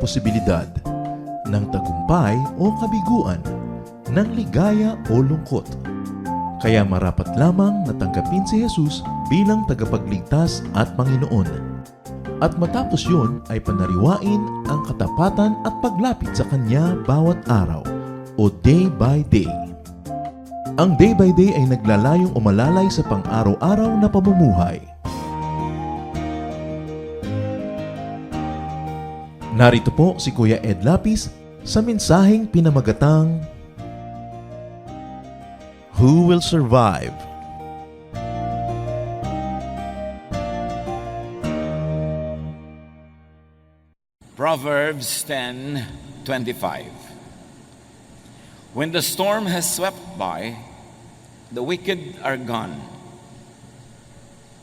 posibilidad ng tagumpay o kabiguan, ng ligaya o lungkot. Kaya marapat lamang na tanggapin si Jesus bilang tagapagligtas at Panginoon. At matapos yun ay panariwain ang katapatan at paglapit sa Kanya bawat araw o day by day. Ang day by day ay naglalayong umalalay sa pang-araw-araw na pamumuhay. Narito po si Kuya Ed Lapis sa mensaheng pinamagatang Who Will Survive? Proverbs 10:25. When the storm has swept by, the wicked are gone,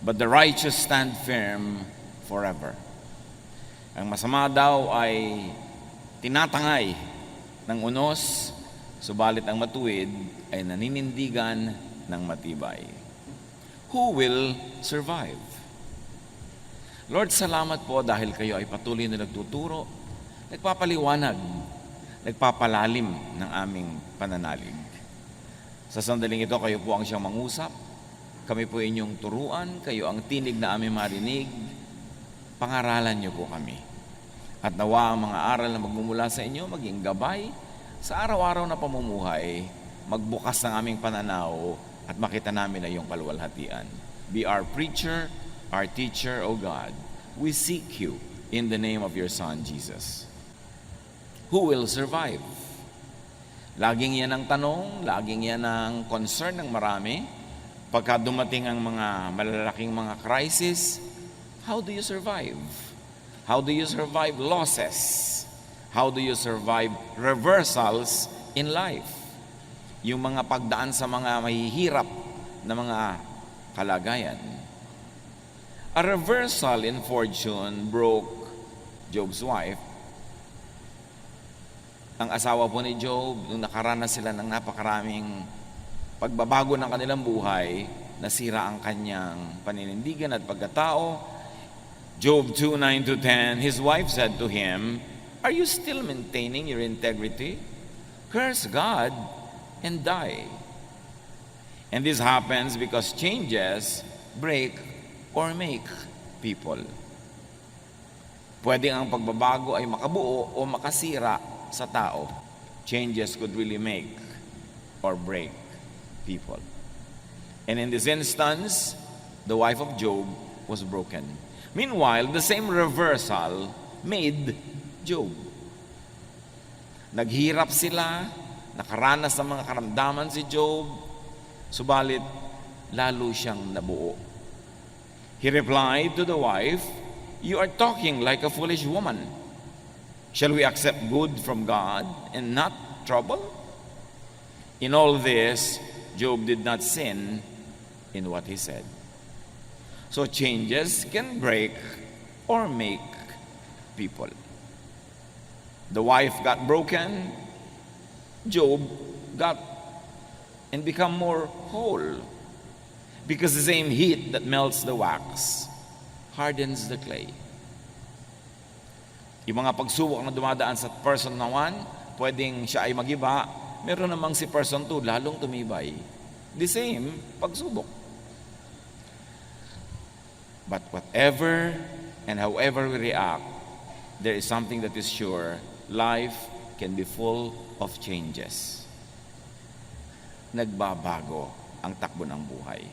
but the righteous stand firm forever. Ang masama daw ay tinatangay ng unos, subalit ang matuwid ay naninindigan ng matibay. Who will survive? Lord, salamat po dahil kayo ay patuloy na nagtuturo, nagpapaliwanag, nagpapalalim ng aming pananalig. Sa sandaling ito, kayo po ang siyang mangusap, kami po inyong turuan, kayo ang tinig na aming marinig, pangaralan niyo po kami. At nawa ang mga aral na magmumula sa inyo, maging gabay sa araw-araw na pamumuhay, magbukas ng aming pananaw at makita namin na iyong kaluwalhatian. Be our preacher, our teacher, O God. We seek you in the name of your Son, Jesus. Who will survive? Laging yan ang tanong, laging yan ang concern ng marami. Pagka dumating ang mga malalaking mga crisis, how do you survive? How do you survive losses? How do you survive reversals in life? Yung mga pagdaan sa mga mahihirap na mga kalagayan. A reversal in fortune broke Job's wife. Ang asawa po ni Job, nung nakaranas sila ng napakaraming pagbabago ng kanilang buhay, nasira ang kanyang paninindigan at pagkatao. Job 2:9-10, his wife said to him, "Are you still maintaining your integrity? Curse God and die." And this happens because changes break or make people. Pwede ang pagbabago ay makabuo o makasira sa tao. Changes could really make or break people. And in this instance, the wife of Job was broken. Meanwhile, the same reversal made Job. Naghirap sila, nakaranas ng mga karamdaman si Job, subalit lalo siyang nabuo. He replied to the wife, "You are talking like a foolish woman. Shall we accept good from God and not trouble?" In all this, Job did not sin in what he said. So changes can break or make people. The wife got broken, Job got and become more whole. Because the same heat that melts the wax hardens the clay. Yung mga pagsubok na dumadaan sa person na 1, pwedeng siya ay magiba, meron namang si person 2, lalong tumibay. The same pagsubok. But whatever and however we react, there is something that is sure. Life can be full of changes. Nagbabago ang takbo ng buhay.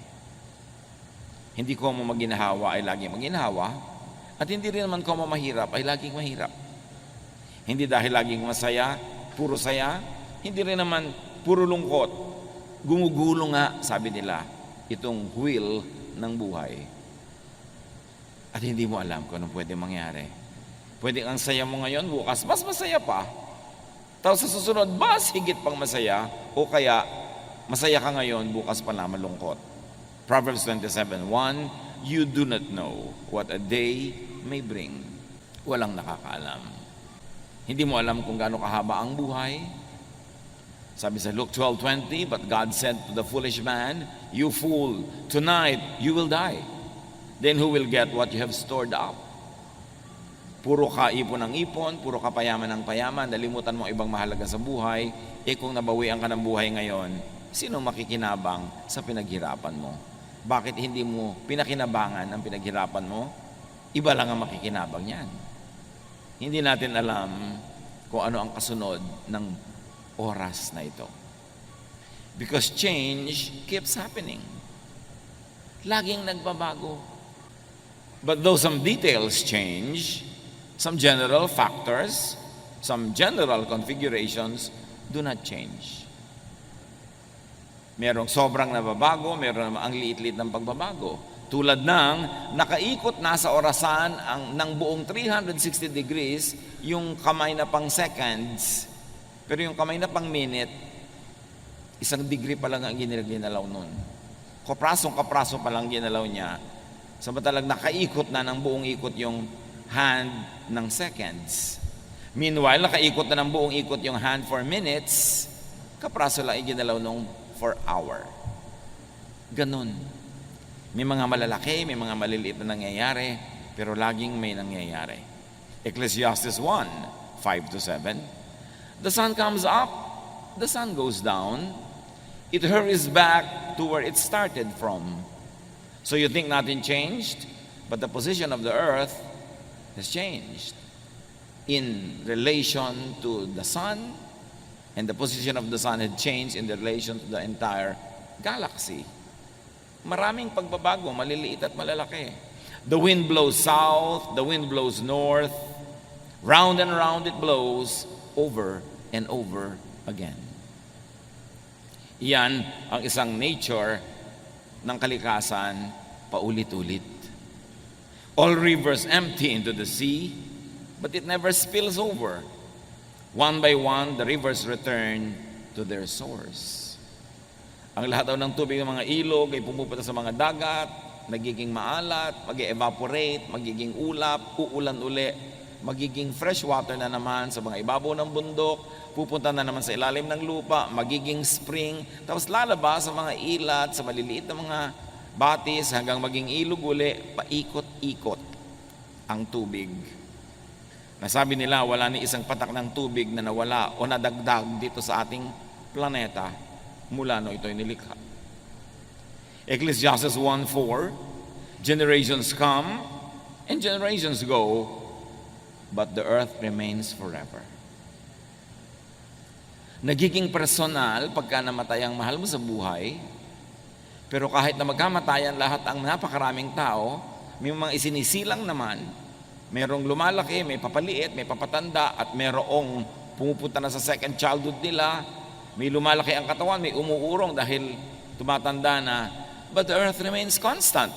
Hindi ko mo maginahawa ay laging maginahawa, at hindi rin naman ko mo mahirap ay laging mahirap. Hindi dahil laging masaya, puro saya, hindi rin naman puro lungkot. Gumugulo nga, sabi nila, itong wheel ng buhay. At hindi mo alam kung anong pwede mangyari. Pwede ang saya mo ngayon, bukas mas masaya pa. Tapos sa susunod, mas higit pang masaya, o kaya masaya ka ngayon, bukas pa na malungkot. Proverbs 27:1, you do not know what a day may bring. Walang nakakaalam. Hindi mo alam kung gaano kahaba ang buhay. Sabi sa Luke 12:20, but God said to the foolish man, you fool, tonight you will die. Then who will get what you have stored up? Puro ka ipon ng ipon, puro ka payaman ng payaman, nalimutan mo ang ibang mahalaga sa buhay, kung nabawian ka ng buhay ngayon, sino makikinabang sa pinaghirapan mo? Bakit hindi mo pinakinabangan ang pinaghirapan mo? Iba lang ang makikinabang yan. Hindi natin alam kung ano ang kasunod ng oras na ito. Because change keeps happening. Laging nagbabago. But though some details change, some general factors, some general configurations do not change. Merong sobrang nababago, meron ang liit-liit ng pagbabago. Tulad ng nakaikot na sa orasan ng buong 360 degrees yung kamay na pang seconds, pero yung kamay na pang minute, 1 degree pa lang ang ginalaw nun. Kapraso pa lang ginalaw niya. Samantalang nakaikot na ng buong ikot yung hand ng seconds. Meanwhile, nakaikot na ng buong ikot yung hand for minutes, kapraso lang iginalaw nung for hour. Ganun. May mga malalaki, may mga maliliit na nangyayari, pero laging may nangyayari. Ecclesiastes 1:5-7. The sun comes up, the sun goes down, it hurries back to where it started from. So you think nothing changed, but the position of the earth has changed in relation to the sun, and the position of the sun had changed in relation to the entire galaxy. Maraming pagbabago, maliliit at malalaki. The wind blows south, the wind blows north, round and round it blows, over and over again. Iyan ang isang nature ng kalikasan, paulit-ulit. All rivers empty into the sea, but it never spills over. One by one, the rivers return to their source. Ang lahat daw ng tubig ng mga ilog ay pumupunta sa mga dagat, nagiging maalat, mag-evaporate, magiging ulap, uulan uli, magiging fresh water na naman sa mga ibabaw ng bundok, pupunta na naman sa ilalim ng lupa, magiging spring, tapos lalabas sa mga ilat, sa maliliit na mga batis, hanggang maging ilog uli, paikot-ikot ang tubig. Nasabi nila, wala ni isang patak ng tubig na nawala o nadagdag dito sa ating planeta mula no ito'y nilikha. Ecclesiastes 1:4, generations come and generations go, but the earth remains forever. Nagiging personal pagka namatay ang mahal mo sa buhay, pero kahit na magkamatayan lahat ang napakaraming tao, may mga isinisilang naman, merong lumalaki, may papaliit, may papatanda, at merong pumupunta na sa second childhood nila, may lumalaki ang katawan, may umuurong dahil tumatanda na, but the earth remains constant.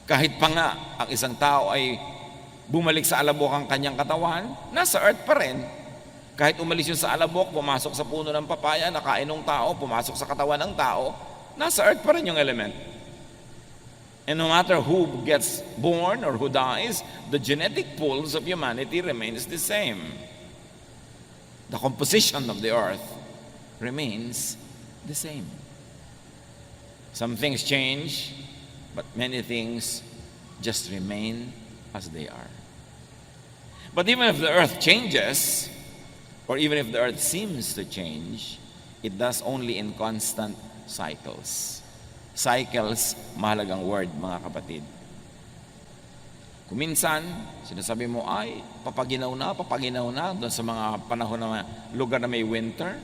Kahit pa nga ang isang tao ay bumalik sa alabok ang kanyang katawan, nasa earth pa rin. Kahit umalis yun sa alabok, pumasok sa puno ng papaya, nakain ng tao, pumasok sa katawan ng tao, nasa earth pa rin yung element. And no matter who gets born or who dies, the genetic pools of humanity remains the same. The composition of the earth remains the same. Some things change, but many things just remain as they are. But even if the earth changes, or even if the earth seems to change, it does only in constant cycles. Cycles, mahalagang word, mga kapatid. Kuminsan, sinasabi mo, ay, papaginaw na, doon sa mga panahon na lugar na may winter.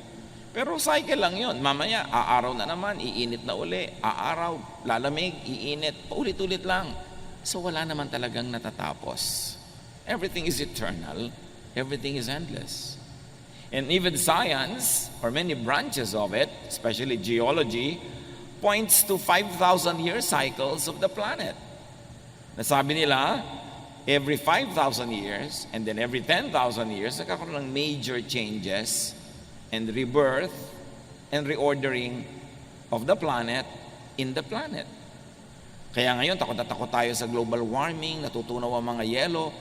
Pero cycle lang yun. Mamaya, aaraw na naman, iinit na uli. Aaraw, lalamig, iinit. Paulit-ulit lang. So wala naman talagang natatapos. Everything is eternal. Everything is endless. And even science, or many branches of it, especially geology, points to 5,000 year cycles of the planet. Nasabi nila, every 5,000 years and then every 10,000 years, nagkakaroon ng major changes and rebirth and reordering of the planet in the planet. Kaya ngayon, takot na takot tayo sa global warming, natutunaw ang mga yelo.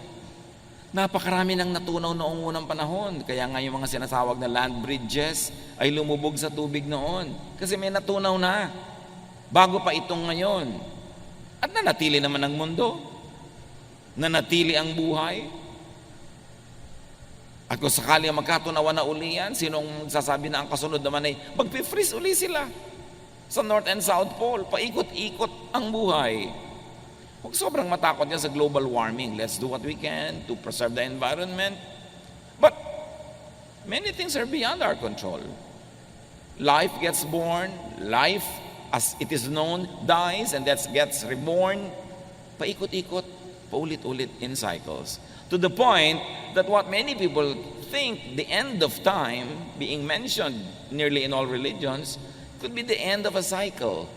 Napakarami nang natunaw noong unang panahon. Kaya nga yung mga sinasawag na land bridges ay lumubog sa tubig noon. Kasi may natunaw na. Bago pa itong ngayon. At nanatili naman ang mundo. nanatili ang buhay? At kung sakali magkatunawan na uli yan, sinong sasabi na ang kasunod naman ay magpi-freeze uli sila sa North and South Pole, paikot-ikot ang buhay. Huwag sobrang matakot yan sa global warming. Let's do what we can to preserve the environment. But many things are beyond our control. Life gets born, life as it is known dies, and that gets reborn. Paikot-ikot, paulit-ulit in cycles. To the point that what many people think the end of time, being mentioned nearly in all religions, could be the end of a cycle,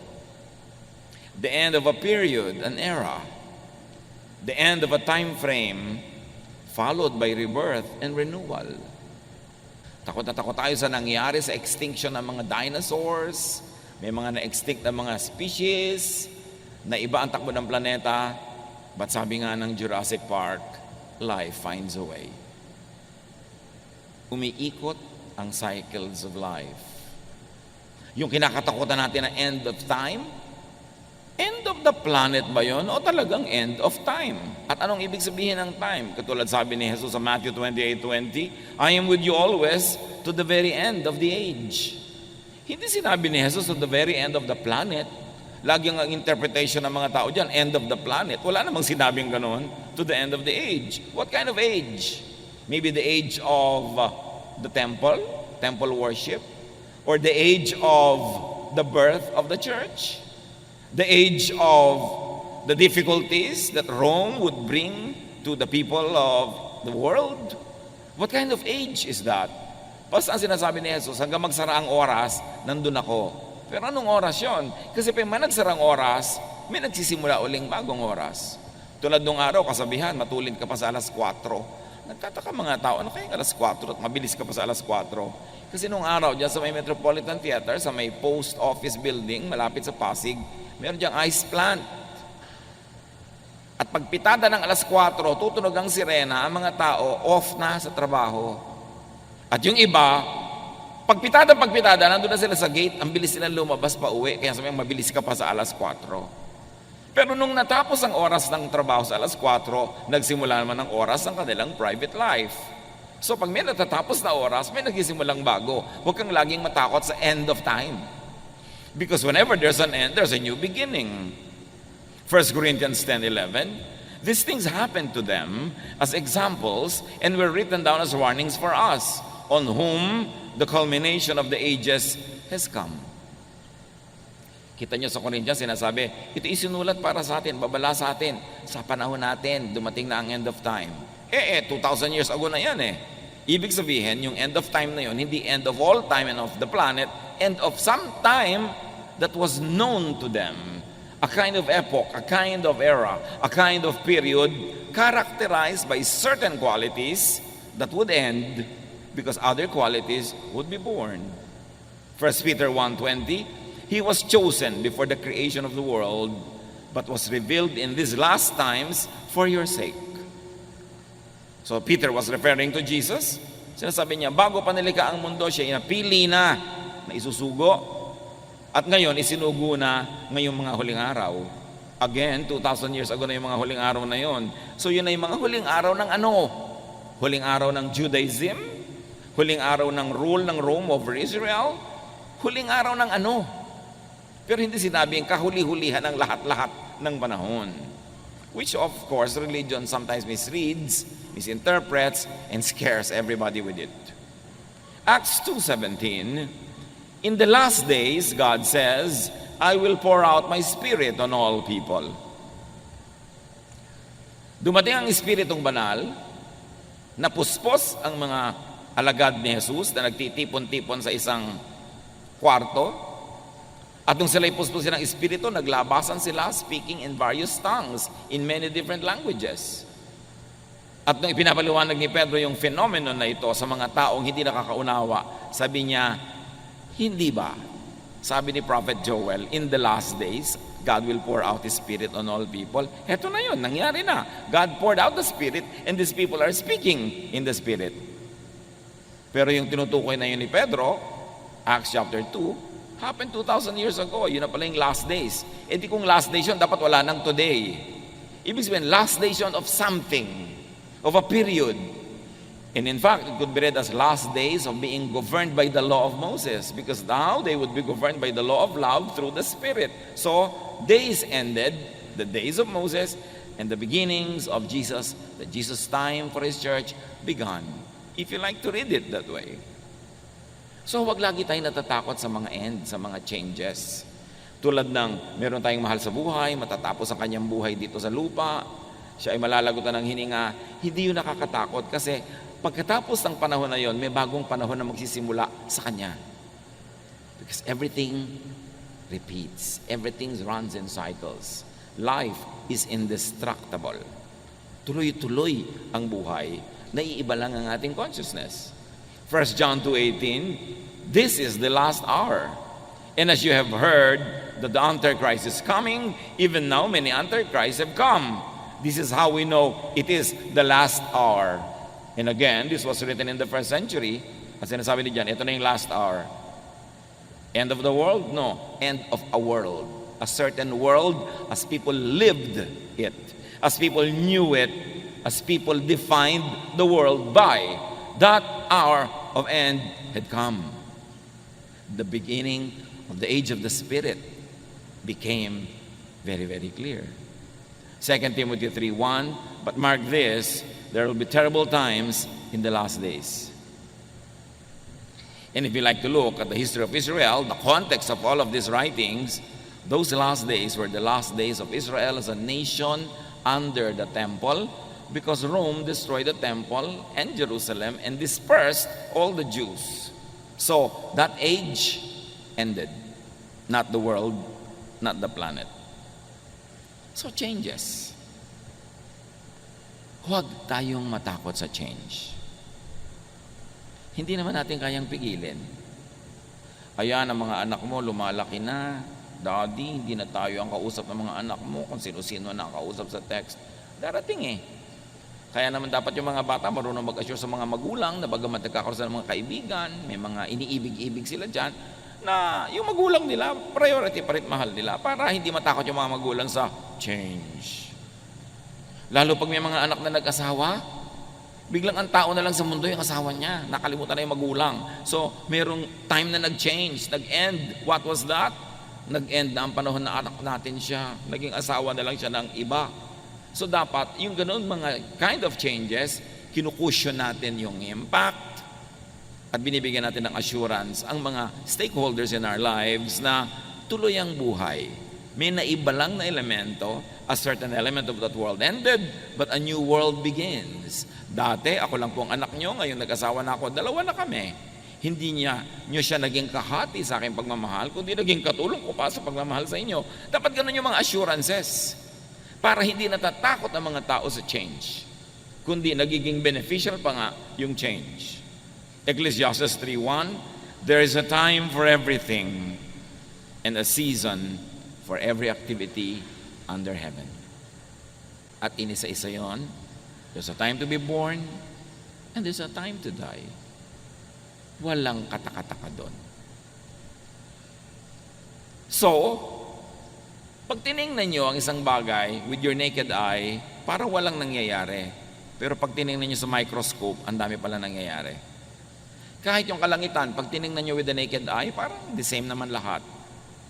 the end of a period, an era, the end of a time frame, followed by rebirth and renewal. Takot na takot tayo sa nangyari sa extinction ng mga dinosaurs, may mga na-extinct na mga species, na iba ang takbo ng planeta, but sabi nga ng Jurassic Park, life finds a way. Umiikot ang cycles of life. Yung kinakatakutan natin na end of time, end of the planet ba yun o talagang end of time? At anong ibig sabihin ng time? Katulad sabi ni Jesus sa Matthew 28:20, I am with you always to the very end of the age. Hindi sinabi ni Jesus to the very end of the planet. Lagi ang interpretation ng mga tao dyan, end of the planet. Wala namang sinabing ganon, to the end of the age. What kind of age? Maybe the age of the temple worship, or the age of the birth of the church, the age of the difficulties that Rome would bring to the people of the world. What kind of age is that? Basta ang sinasabi ni Jesus, hanggang magsara ang oras, nandun ako. Pero anong oras yon? Kasi pag may nagsarang oras, may nagsisimula uling bagong oras. Tulad nung araw, kasabihan, matulid ka pa sa alas 4. Nagtataka mga tao, ano kaya alas 4 at mabilis ka pa sa alas 4? Kasi nung araw, dyan sa may Metropolitan Theater, sa may post office building, malapit sa Pasig, meron diyang ice plant. At pagpitada ng alas 4, tutunog ang sirena, ang mga tao off na sa trabaho. At yung iba, pagpitada, nandun na sila sa gate, ang bilis nila lumabas pa uwi, kaya sabi mabilis ka pa sa alas 4. Pero nung natapos ang oras ng trabaho sa alas 4, nagsimula naman ang oras ng kanilang private life. So pag may natatapos na oras, may nagsimulang bago. Huwag kang laging matakot sa end of time. Because whenever there's an end, there's a new beginning. 1 Corinthians 10:11, these things happened to them as examples and were written down as warnings for us, on whom the culmination of the ages has come. Kita nyo sa Corinthians, sinasabi, ito isinulat para sa atin, babala sa atin, sa panahon natin, dumating na ang end of time. 2,000 years ago na yan eh. Ibig sabihin, yung end of time na yun, hindi end of all time and of the planet, end of some time that was known to them. A kind of epoch, a kind of era, a kind of period characterized by certain qualities that would end because other qualities would be born. 1 Peter 1:20, he was chosen before the creation of the world, but was revealed in these last times for your sake. So Peter was referring to Jesus. Sinasabi niya, bago pa nilikha ang mundo, siya napili na isusugo. At ngayon, isinugo na ngayong mga huling araw. Again, 2,000 years ago na yung mga huling araw na yon. So yun ay mga huling araw ng ano? Huling araw ng Judaism? Huling araw ng rule ng Rome over Israel? Huling araw ng ano? Pero hindi sinabing kahuli-hulihan ng lahat-lahat ng panahon. Which of course, religion sometimes misreads, misinterprets, and scares everybody with it. Acts 2:17, in the last days, God says, I will pour out my spirit on all people. Dumating ang Espiritong Banal, napuspos ang mga alagad ni Jesus na nagtitipon-tipon sa isang kwarto. At nung sila'y puspusin ng Espiritu, naglabasan sila speaking in various tongues, in many different languages. At nung ipinapaliwanag ni Pedro yung phenomenon na ito sa mga taong hindi nakakaunawa, sabi niya, hindi ba? Sabi ni Prophet Joel, in the last days, God will pour out His Spirit on all people. Heto na yun, nangyari na. God poured out the Spirit and these people are speaking in the Spirit. Pero yung tinutukoy na yun ni Pedro, Acts chapter 2, happened 2,000 years ago. Yun na pala yung last days. E di kung last days yun, dapat wala nang today. Ibig sabihin, last days yun of something, of a period. And in fact, it could be read as last days of being governed by the law of Moses, because now they would be governed by the law of love through the Spirit. So, days ended, the days of Moses, and the beginnings of Jesus, the Jesus time for His church began. If you like to read it that way. So, wag lagi tayong natatakot sa mga end, sa mga changes. Tulad ng meron tayong mahal sa buhay, matatapos ang kanyang buhay dito sa lupa, siya ay malalagutan ng hininga, hindi yun nakakatakot kasi pagkatapos ng panahon na yon, may bagong panahon na magsisimula sa kanya. Because everything repeats, everything runs in cycles. Life is indestructible. Tuloy-tuloy ang buhay, naiiba lang ang ating consciousness. 1 John 2:18, this is the last hour. And as you have heard that the Antichrist is coming, even now many Antichrists have come. This is how we know it is the last hour. And again, this was written in the first century. At sinasabi ni John, ito na yung last hour. End of the world? No. End of a world. A certain world as people lived it. As people knew it. As people defined the world by. That hour of end had come. The beginning of the age of the Spirit became very, very clear. 2 Timothy 3:1, but mark this, there will be terrible times in the last days. And if you like to look at the history of Israel, the context of all of these writings, those last days were the last days of Israel as a nation under the temple, because Rome destroyed the temple and Jerusalem and dispersed all the Jews. So that age ended, not the world, not the planet. So changes. Huwag tayong matakot sa change. Hindi naman natin kayang pigilin. Ayan, ang mga anak mo lumalaki na. Daddy, hindi na tayo ang kausap ng mga anak mo kung sino-sino na ang kausap sa text. Darating eh. Kaya naman dapat yung mga bata marunong mag-assure sa mga magulang na bagamat nagkakaroon sila ng mga kaibigan, may mga iniibig-ibig sila dyan, na yung magulang nila, priority pa rin mahal nila para hindi matakot yung mga magulang sa change. Lalo pag may mga anak na nag-asawa, biglang ang tao na lang sa mundo yung asawa niya. Nakalimutan na yung magulang. So, merong time na nag-change, nag-end. What was that? Nag-end na ang panahon na anak natin siya. Naging asawa na lang siya ng iba. So, dapat yung ganoon mga kind of changes, kinukusyon natin yung impact at binibigyan natin ng assurance ang mga stakeholders in our lives na tuloy ang buhay. May naiba lang na elemento, a certain element of that world ended, but a new world begins. Dati, ako lang po ang anak nyo, ngayon nag-asawa na ako, dalawa na kami. Hindi nyo siya naging kahati sa aking pagmamahal, kundi naging katulong ko pa sa pagmamahal sa inyo. Dapat ganun yung mga assurances para hindi natatakot ang mga tao sa change, kundi nagiging beneficial pa nga yung change. Ecclesiastes 3:1, there is a time for everything and a season for every activity under heaven. At inisa-isa yon, there's a time to be born and there's a time to die. Walang katakataka doon. So, pag tinignan nyo ang isang bagay with your naked eye, parang walang nangyayari. Pero pag tinignan nyo sa microscope, ang dami pala nangyayari. Kahit yung kalangitan, pag tinignan nyo with the naked eye, parang the same naman lahat.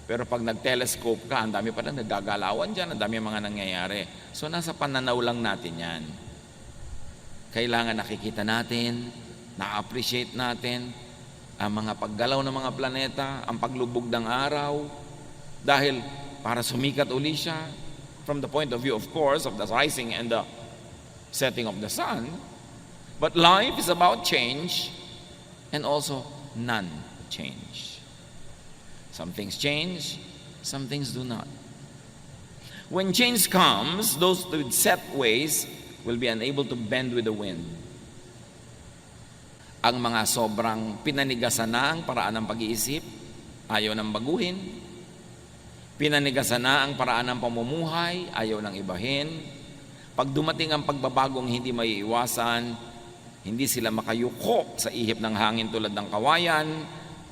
Pero pag nag-telescope ka, ang dami pala nagagalawan dyan, ang dami mga nangyayari. So nasa pananaw lang natin yan. Kailangan nakikita natin, na-appreciate natin ang mga paggalaw ng mga planeta, ang paglubog ng araw, dahil para sumikat uli siya, from the point of view, of course, of the rising and the setting of the sun. But life is about change and also non-change. Some things change, some things do not. When change comes, those with set ways will be unable to bend with the wind. Ang mga sobrang pinanigasan na ang paraan ng pag-iisip, ayaw nang baguhin. Pinanigasan na ang paraan ng pamumuhay, ayaw nang ibahin. Pag dumating ang pagbabagong hindi maiiwasan, hindi sila makayuko sa ihip ng hangin tulad ng kawayan,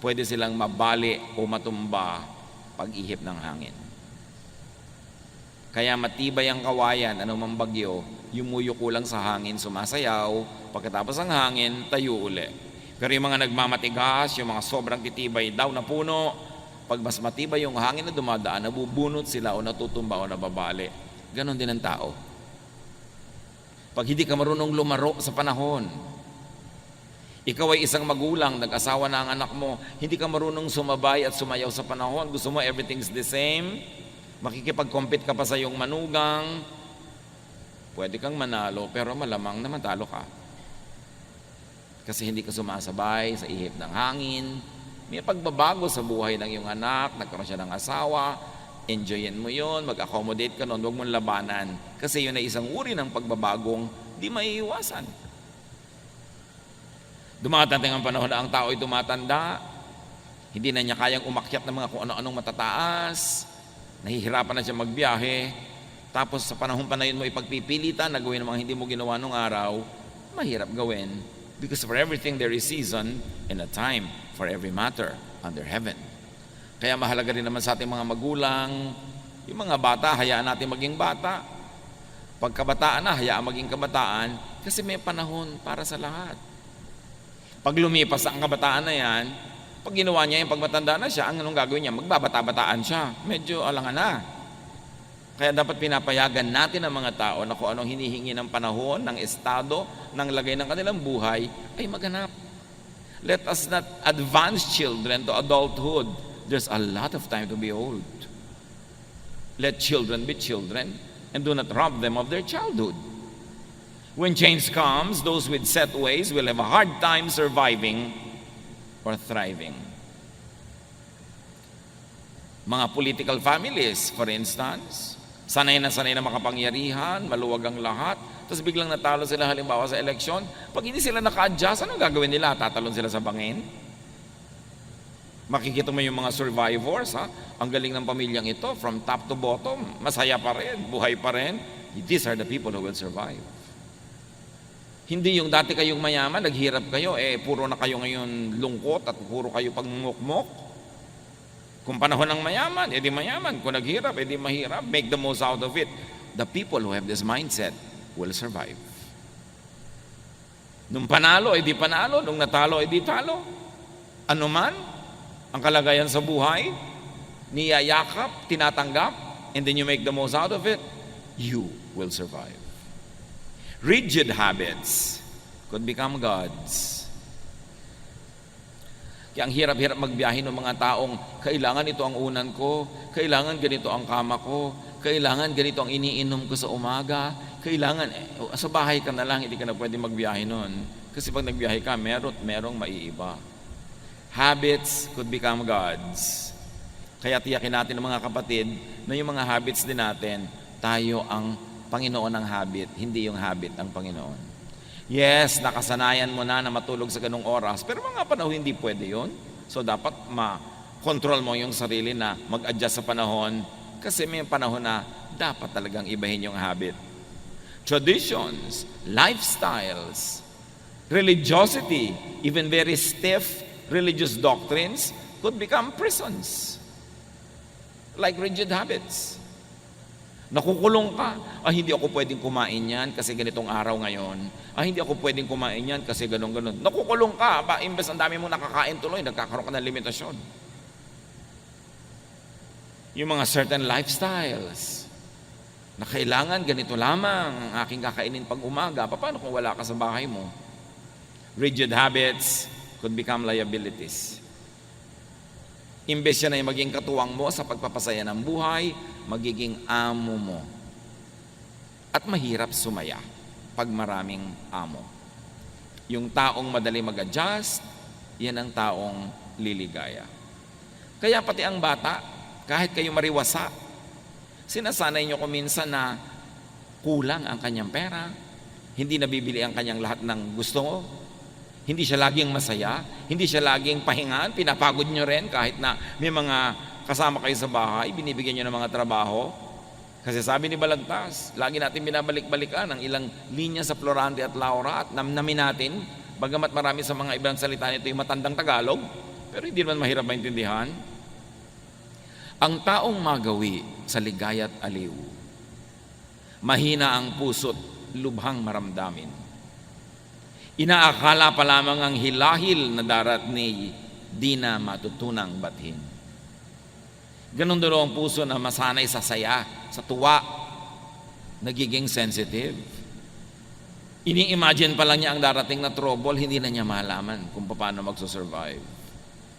pwede silang mabali o matumba pag ihip ng hangin. Kaya matibay ang kawayan, anumang bagyo, yumuyuko lang sa hangin, sumasayaw, pagkatapos ang hangin, tayo uli. Pero yung mga nagmamatigas, yung mga sobrang titibay daw na puno, pag mas matibay yung hangin na dumadaan, nabubunot sila o natutumba o nababali. Ganon din ang tao. Pag hindi ka marunong lumaro sa panahon, ikaw ay isang magulang, nag-asawa na ang anak mo, hindi ka marunong sumabay at sumayaw sa panahon, gusto mo everything's the same, makikipag-compete ka pa sa iyong manugang, pwede kang manalo, pero malamang na matalo ka. Kasi hindi ka sumasabay sa ihip ng hangin, may pagbabago sa buhay ng iyong anak, nagkaroon siya ng asawa, enjoyin mo yun, mag-accommodate ka nun, huwag mong labanan. Kasi yun ay isang uri ng pagbabagong di maiiwasan. Dumadating ang panahon na ang tao ay tumatanda, hindi na niya kayang umakyat ng mga kung ano-anong matataas, nahihirapan na siya magbiyahe, tapos sa panahon pa na yun mo ipagpipilitan na gawin ang mga hindi mo ginawa nung araw, mahirap gawin. Because for everything there is season and a time for every matter under heaven. Kaya mahalaga rin naman sa ating mga magulang, yung mga bata, hayaan natin maging bata. Pagkabataan na, hayaan maging kabataan, kasi may panahon para sa lahat. Pag lumipas ang kabataan na yan, pag ginawa niya yung pagmatanda na siya, ang anong gagawin niya? Magbabata-bataan siya. Medyo alangan na. Kaya dapat pinapayagan natin ang mga tao na kung anong hinihingi ng panahon, ng estado, ng lagay ng kanilang buhay, ay maganap. Let us not advance children to adulthood. There's a lot of time to be old. Let children be children and do not rob them of their childhood. When change comes, those with set ways will have a hard time surviving or thriving. Mga political families, for instance, sanay na makapangyarihan, maluwag ang lahat, tapos biglang natalo sila halimbawa sa eleksyon. Pag hindi sila naka-adjust, anong gagawin nila? Tatalon sila sa bangin? Makikita mo yung mga survivors, ha? Ang galing ng pamilyang ito, from top to bottom, masaya pa rin, buhay pa rin. These are the people who will survive. Hindi yung dati kayong mayaman, naghirap kayo, puro na kayo ngayon lungkot at puro kayo pagmumukmok. Kung panahon ng mayaman, edi mayaman. Kung naghirap, edi mahirap. Make the most out of it. The people who have this mindset will survive. Nung panalo, edi panalo. Nung natalo, edi talo. Ano man, ang kalagayan sa buhay, niyayakap, tinatanggap, and then you make the most out of it, you will survive. Rigid habits could become gods. Kaya ang hirap-hirap magbiyahe ng mga taong kailangan ito ang unan ko, kailangan ganito ang kama ko, kailangan ganito ang iniinom ko sa umaga, kailangan, sa bahay ka na lang, hindi ka na pwede magbiyahe nun. Kasi pag nagbiyahe ka, merong maiiba. Habits could become gods. Kaya tiyakin natin ng mga kapatid na yung mga habits din natin, tayo ang Panginoon ang habit, hindi yung habit ang Panginoon. Yes, nakasanayan mo na matulog sa ganung oras, pero mga panahon hindi pwede yun. So dapat ma-control mo yung sarili na mag-adjust sa panahon kasi may panahon na dapat talagang ibahin yung habit. Traditions, lifestyles, religiosity, even very stiff religious doctrines could become prisons. Like rigid habits. Nakukulong ka, hindi ako pwedeng kumain yan kasi ganitong araw ngayon. Hindi ako pwedeng kumain yan kasi ganon-ganon. Nakukulong ka, imbes ang dami mong nakakain tuloy, nagkakaroon ka ng limitasyon. Yung mga certain lifestyles na kailangan ganito lamang ang aking kakainin pag umaga, paano kung wala ka sa bahay mo? Rigid habits could become liabilities. Imbes siya na yung maging katuwang mo sa pagpapasaya ng buhay, magiging amo mo. At mahirap sumaya pag maraming amo. Yung taong madali mag-adjust, yan ang taong liligaya. Kaya pati ang bata, kahit kayo mariwasa, sinasanay nyo kuminsan na kulang ang kanyang pera, hindi nabibili ang kanyang lahat ng gusto mo, hindi siya laging masaya, hindi siya laging pahingan, pinapagod nyo rin kahit na may mga kasama kayo sa bahay, binibigyan nyo ng mga trabaho. Kasi sabi ni Balagtas, lagi natin binabalik-balikan ang ilang linya sa Florante at Laura at namnamin natin, bagamat marami sa mga ibang salita nito yung matandang Tagalog, pero hindi naman mahirap maintindihan. Ang taong magawi sa ligaya at aliw Mahina ang puso't lubhang maramdamin. Inaakala pa lamang ang hilahil na daratni, di na matutunang bathin. Ganon din ang puso na masanay sa saya, sa tuwa, nagiging sensitive. Ini-imagine pa lang niya ang darating na trouble, hindi na niya malaman kung paano magsusurvive.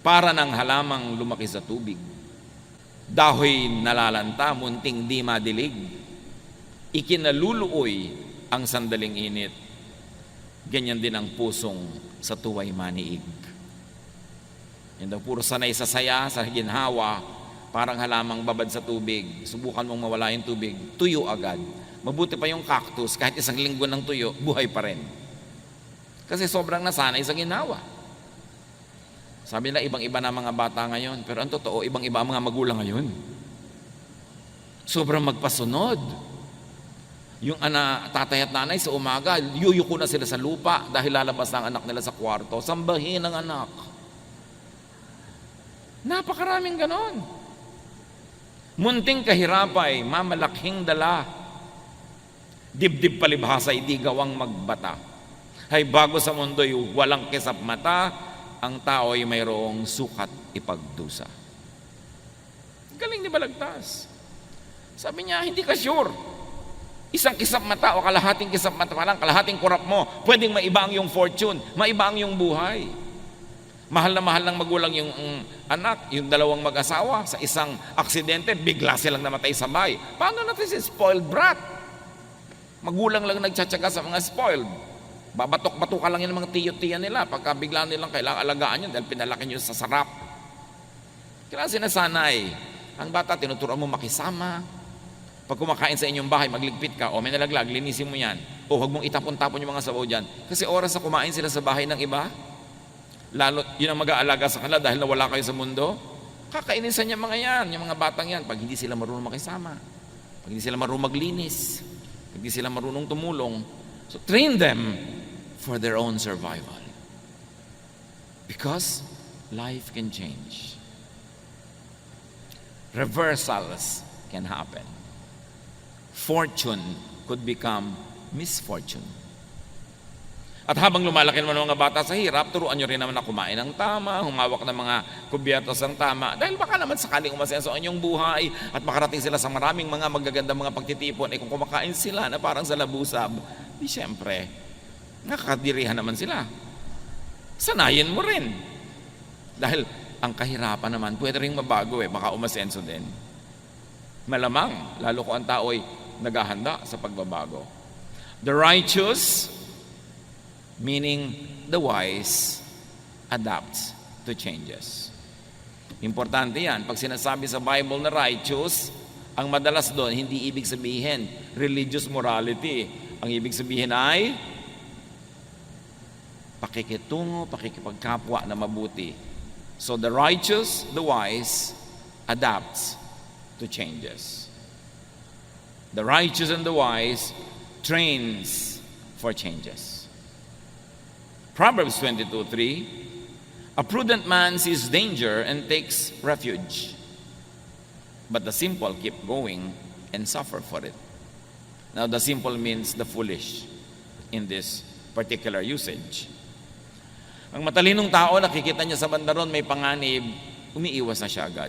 Para ng halamang lumaki sa tubig. Dahoy nalalanta, munting di madilig. Ikinaluluoy ang sandaling init. Ganyan din ang pusong sa tuway maniig. Yan daw puro sanay sa saya, sa ginhawa, parang halamang babad sa tubig. Subukan mong mawala yung tubig, tuyo agad. Mabuti pa yung cactus, kahit isang linggo ng tuyo, buhay pa rin. Kasi sobrang nasanay sa ginhawa. Sabi nila, ibang-iba na mga bata ngayon. Pero ang totoo, ibang-iba ang mga magulang ngayon. Sobrang magpasunod. Yung tatay at nanay sa umaga, yuyuko na sila sa lupa dahil lalabas na ang anak nila sa kwarto. Sambahin ang anak. Napakaraming ganon. Munting kahirapay, mamalaking dala. Dibdib palibhasay, di gawang magbata. Hay bago sa mundo'y walang kisap mata, ang tao'y mayroong sukat ipagdusa. Galing ni Balagtas. Sabi niya, hindi ka sure. Isang kisap mata o kalahating kisap mata pa lang, kalahating kurap mo, pwedeng maiba ang yung fortune, maiba ang yung buhay. Mahal na mahal ng magulang yung anak, yung dalawang mag-asawa, sa isang aksidente, bigla silang namatay sa bahay. Paano natin si spoiled brat? Magulang lang nagtsatsaga sa mga spoiled. Babatok-batuka lang yung mga tiyo-tiya nila pagka bigla nilang kailangang alagaan yun dahil pinalaki nyo sa sarap. Kailangan sinasanay. Ang bata, tinuturuan mo makisama. Pag kumakain sa inyong bahay, magligpit ka, o may nalaglag, linisin mo yan. O huwag mong itapon-tapon yung mga sabaw dyan. Kasi oras na kumain sila sa bahay ng iba, lalo yun ang mag-aalaga sa kanila dahil nawala kayo sa mundo, kakainisan niya mga yan, yung mga batang yan, pag hindi sila marunong makisama, pag hindi sila marunong maglinis, pag hindi sila marunong tumulong. So train them for their own survival. Because life can change. Reversals can happen. Fortune could become misfortune. At habang lumalaki naman ang mga bata sa hirap, turuan nyo rin naman na kumain ng tama, humawak ng mga kubyertos ng tama. Dahil baka naman sakaling umasenso ang inyong buhay at makarating sila sa maraming mga magagandang mga pagtitipon, kung kumakain sila na parang sa labusab, di syempre, nakakadirihan naman sila. Sanayin mo rin. Dahil ang kahirapan naman, pwede rin mabago baka umasenso din. Malamang, lalo ko ang tao'y naghahanda sa pagbabago. The righteous, meaning the wise, adapts to changes. Importante yan. Pag sinasabi sa Bible na righteous, ang madalas doon, hindi ibig sabihin religious morality. Ang ibig sabihin ay pakikitungo, pakikipagkapwa na mabuti. So the righteous, the wise, adapts to changes. The righteous and the wise trains for changes. Proverbs 22:3, a prudent man sees danger and takes refuge, but the simple keep going and suffer for it. Now the simple means the foolish in this particular usage. Ang matalinong tao, nakikita niya sa bandaron may panganib, umiiwas na siya agad.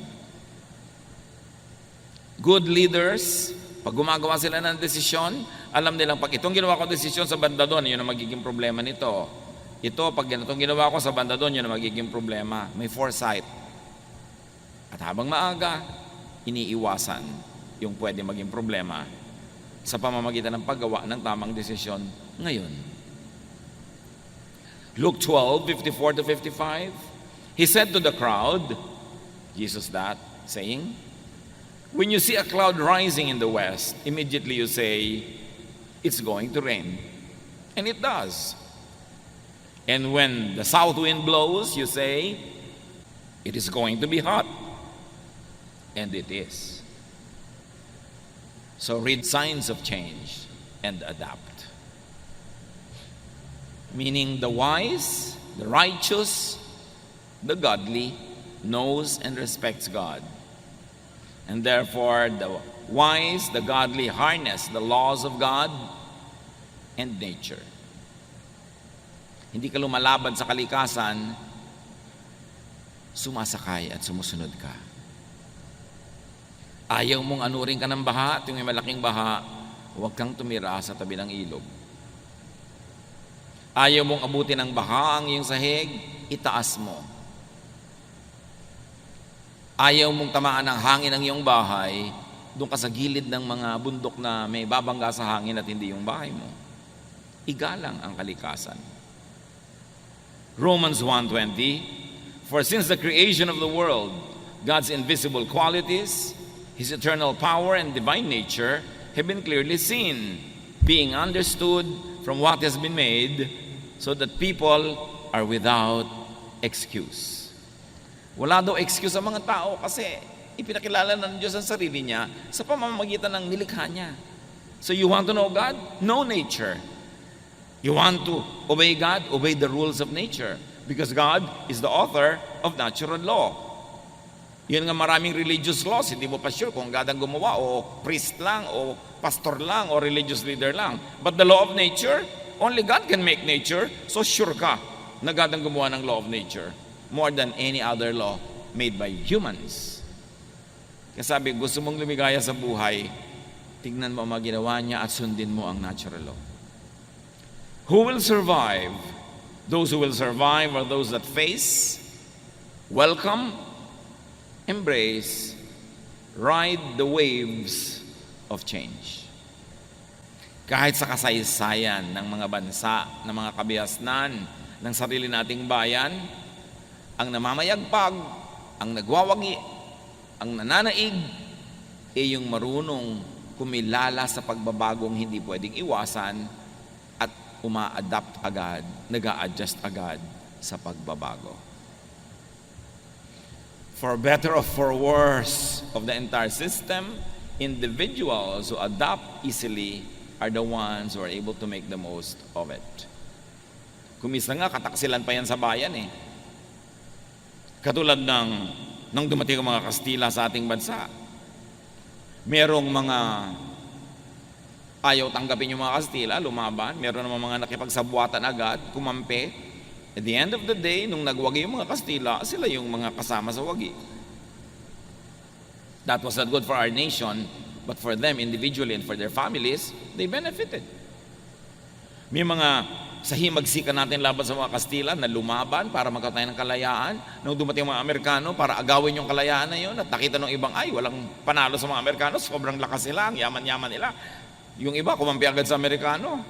Good leaders, pag gumagawa sila ng desisyon, alam nilang pag itong ginawa ko desisyon sa banda doon, yun ang magiging problema nito. Ito, pag itong ginawa ko sa banda doon, yun ang magiging problema. May foresight. At habang maaga, iniiwasan yung pwede maging problema sa pamamagitan ng paggawa ng tamang desisyon ngayon. Luke 12:54-55, he said to the crowd, Jesus that, saying, when you see a cloud rising in the west, immediately you say, it's going to rain. And it does. And when the south wind blows, you say, it is going to be hot. And it is. So read signs of change and adapt. Meaning the wise, the righteous, the godly knows and respects God. And therefore, the wise, the godly harness the laws of God and nature. Hindi ka lumalaban sa kalikasan, sumasakay at sumusunod ka. Ayaw mong anurin ka ng baha at yung may malaking baha, huwag kang tumira sa tabi ng ilog. Ayaw mong abutin ng baha ang iyong sahig, itaas mo. Ayaw mong tamaan ng hangin ang iyong bahay, doon ka sa gilid ng mga bundok na may babangga sa hangin at hindi yung bahay mo. Igalang ang kalikasan. Romans 1:20, for since the creation of the world, God's invisible qualities, His eternal power and divine nature have been clearly seen, being understood from what has been made, so that people are without excuse. Wala daw excuse sa mga tao kasi ipinakilala ng Diyos ang sarili niya sa pamamagitan ng nilikha niya. So you want to know God? Know nature. You want to obey God? Obey the rules of nature. Because God is the author of natural law. Yun nga maraming religious laws, hindi mo pa sure kung God ang gumawa o priest lang o pastor lang o religious leader lang. But the law of nature, only God can make nature, so sure ka na God ang gumawa ng law of nature more than any other law made by humans. Kaya sabi, gusto mong lumigaya sa buhay, tingnan mo ang mga ginawa niya at sundin mo ang natural law. Who will survive? Those who will survive are those that face, welcome, embrace, ride the waves of change. Kahit sa kasaysayan ng mga bansa, ng mga kabihasnan, ng sarili nating bayan, ang namamayagpag, ang nagwawagi, ang nananaig, ay yung marunong kumilala sa pagbabagong hindi pwedeng iwasan at uma-adapt agad, nag-a-adjust agad sa pagbabago. For better or for worse of the entire system, individuals who adapt easily are the ones who are able to make the most of it. Kumisa nga, kataksilan pa yan sa bayan eh. Katulad nang dumating ang mga Kastila sa ating bansa. Merong mga ayaw tanggapin yung mga Kastila, lumaban. Meron naman mga nakipagsabuatan agad, kumampi. At the end of the day, nung nagwagi yung mga Kastila, sila yung mga kasama sa wagi. That was not good for our nation, but for them individually and for their families, they benefited. May mga sa himagsikan natin laban sa mga Kastila na lumaban para magkaroon ng kalayaan. Nung dumating ang mga Amerikano para agawin yung kalayaan na yun at nakita ng ibang ay walang panalo sa mga Amerikano, sobrang lakas nila, ang yaman-yaman nila. Yung iba kumampi agad sa Amerikano.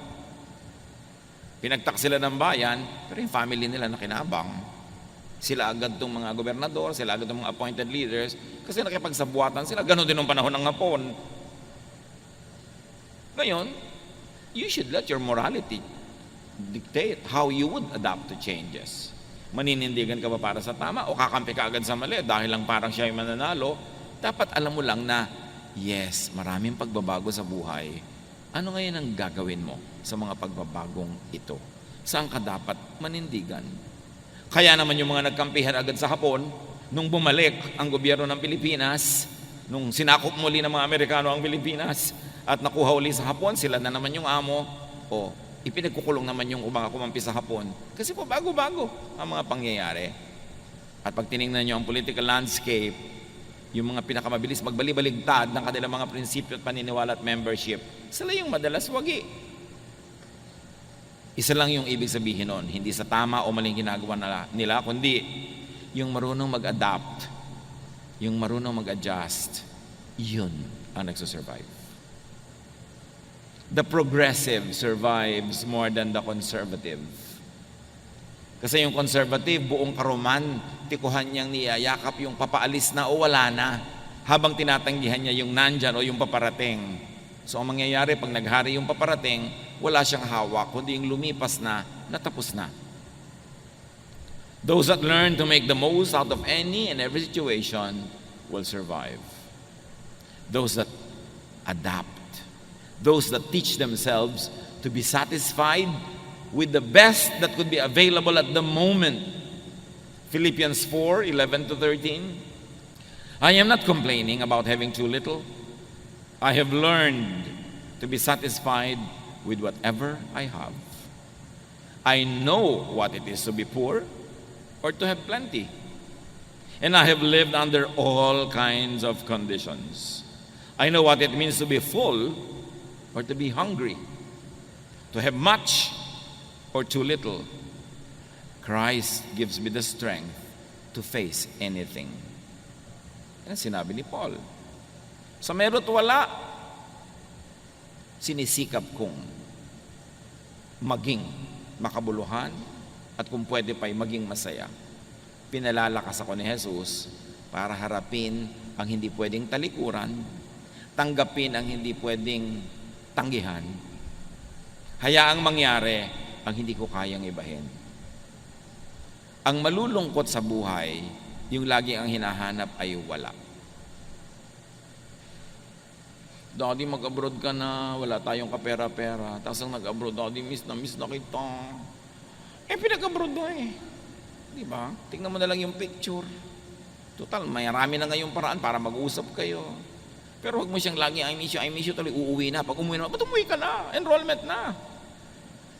Pinagtak sila ng bayan, pero yung family nila nakinabang. Sila agad itong mga gobernador, sila agad itong mga appointed leaders kasi nakipagsabuatan sila. Ganon din ng panahon ng Hapon. Ngayon, you should let your morality dictate how you would adapt to changes. Maninindigan ka ba para sa tama o kakampi ka agad sa mali dahil lang parang siya yung mananalo? Dapat alam mo lang na yes, maraming pagbabago sa buhay. Ano ngayon ang gagawin mo sa mga pagbabagong ito? Saan ka dapat manindigan? Kaya naman yung mga nagkampihan agad sa Hapon, nung bumalik ang gobyerno ng Pilipinas, nung sinakop muli ng mga Amerikano ang Pilipinas at nakuha uli sa Hapon, sila na naman yung amo, o ipinagkukulong naman yung mga kumampi sa Hapon. Kasi po bago-bago ang mga pangyayari. At pag tinignan nyo ang political landscape, yung mga pinakamabilis magbalibaligtad ng kanilang mga prinsipyo at paniniwala at membership, sila yung madalas wagi. Isa lang yung ibig sabihin nun, hindi sa tama o maling ginagawa nila, kundi yung marunong mag-adapt, yung marunong mag-adjust, yun ang nagsusurvive. The progressive survives more than the conservative. Kasi yung conservative, buong karuman, tikuhan niyang niyayakap yung papaalis na o wala na, habang tinatanggihan niya yung nandyan o yung paparating. So ang mangyayari, pag naghari yung paparating, wala siyang hawak, kundi yung lumipas na, natapos na. Those that learn to make the most out of any and every situation will survive. Those that adapt, those that teach themselves to be satisfied with the best that could be available at the moment. Philippians 4:11-13. I am not complaining about having too little. I have learned to be satisfied with whatever I have. I know what it is to be poor or to have plenty. And I have lived under all kinds of conditions. I know what it means to be full or to be hungry, to have much or too little. Christ gives me the strength to face anything. Yan sinabi ni Paul. Sa meron at wala, sinisikap kong maging makabuluhan at kung pwede pa'y maging masaya. Pinalalakas ako ni Jesus para harapin ang hindi pwedeng talikuran, tanggapin ang hindi pwedeng tanggihan, hayaang mangyari ang hindi ko kayang ibahin. Ang malulungkot sa buhay, yung lagi ang hinahanap ay wala. Daddy, mag-abroad ka na, wala tayong kapera-pera. Tapos ang nag-abroad, Daddy, miss na kita. Pinag-abroad mo Diba? Tingnan mo na lang yung picture. Total, marami na ngayong paraan para mag-usap kayo. Pero huwag mo siyang lagi, I miss you, tuloy uuwi na. Pag umuwi na, ba't umuwi ka na? Enrollment na.